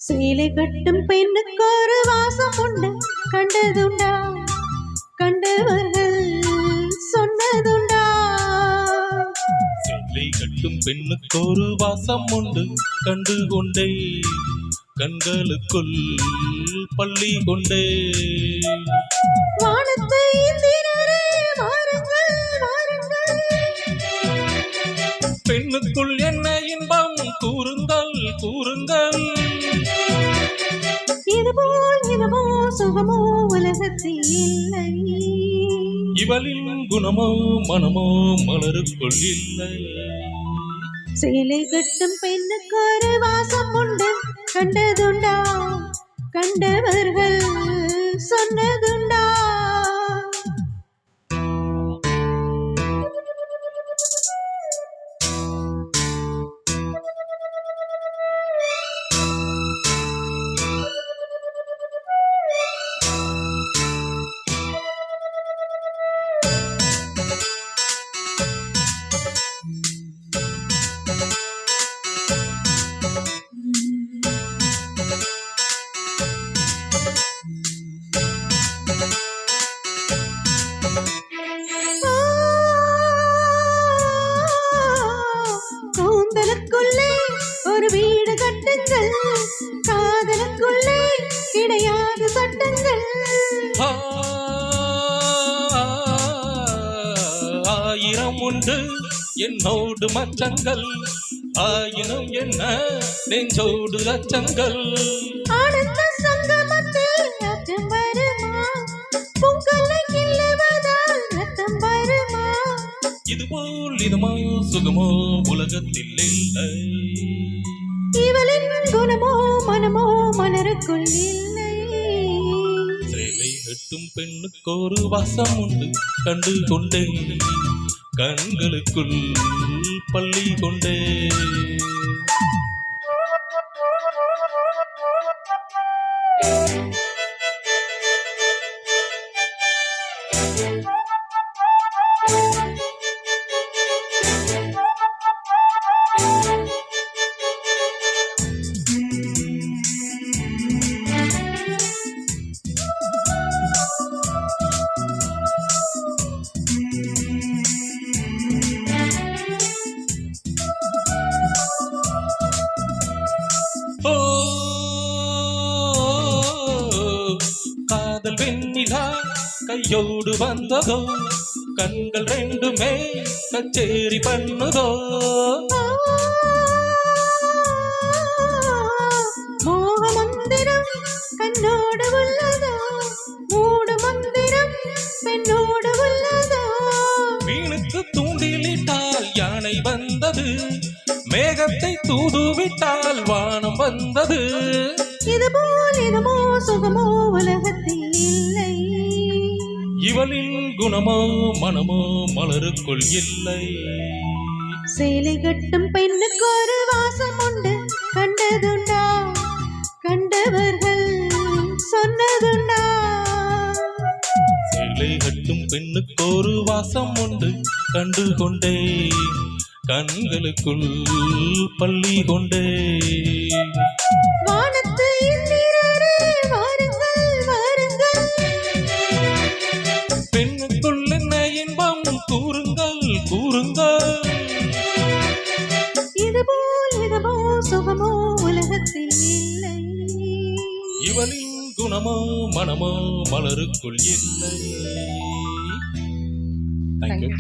சேலை கட்டும் பெண்ணுக்கு ஒரு வாசம் உண்டு, கண்டதுண்டா? கண்டவர்கள் சொன்னதுண்டா? சேலை கட்டும் பெண்ணுக்கு ஒரு வாசம் உண்டு, கண்டு கொண்டே கண்களுக்குள் பள்ளி கொண்டே. வானத்தை இந்திரரே வாருங்கள் வாருங்கள், பெண்ணுக்குள் என்ன இன்பம் கூறுங்கள் கூறுங்கள். இதுபோல் சுகமோ உலகத்தில் இல்லை, இவளின் குணமோ மனமோ மலருக்குள் இல்லை. சேலை கட்டும் பெண்ணுக்கு ஒரு வாசம் உண்டு, கண்டதுண்டா? கண்டவர்கள் சொன்னதுண்டா? கூந்தலுக்குள்ளே ஒரு வீடு கட்டுங்கள், காதலுக்குள்ளே கிடையாது சட்டங்கள். ஆயிரம் உண்டு என்னோடு மச்சங்கள், ஆயிரம் என்ன நெஞ்சோடு அச்சங்கள். ஆனந்த சங்கமத்தில் அச்சம் வருமா? பொங்கலை கிள்ளுவதால் ரத்தம் வருமா? இதுபோல் இதுமோ சுகமோ உலகத்தில் இல்லை, இவளின் குணமோ மனமோ மலருக்குள் இல்லை. சேலை கட்டும் பெண்ணுக்கு ஒரு வாசம் உண்டு, கண்டு கொண்டே கண்களுக்குள் பள்ளி கொண்டே. காதல் வெண்ணிலா கையோடு வந்ததோ, கண்கள் ரெண்டுமே கச்சேரி பண்ணுதோ. மோக மந்திரம் கண்ணோடு உள்ளதோ, மூடு மந்திரம் பெண்ணோடு உள்ளதோ. மீனுக்கு தூண்டிலிட்டால் யானை வந்தது, மேகத்தை தூதுவிட்டால் வானம் வந்தது. இதுபோல் இதுமோ சுகமோ உலகத்தில் இல்லை, இவளின் குணமோ மனமோ மலருக்குள் இல்லை. சேலை கட்டும் பெண்ணுக்கு ஒரு வாசம் உண்டு, கண்டதுண்டா? கண்டவர்கள் சொன்னதுண்டா? சேலை கட்டும் பெண்ணுக்கு ஒரு வாசம் உண்டு, கண்டு கொண்டே கண்களுக்குள் பள்ளி கொண்டே. வானத்து இந்திரரே வாருங்கள் வாருங்கள், பெண்ணுக்குள் என்ன இன்பம் கூறுங்கள் கூறுங்கள். இதுபோல் சுகமோ உலகத்தில் இல்லை, இவளின் குணமோ மனமோ மலருக்குள் இல்லை. தேங்க்யூ.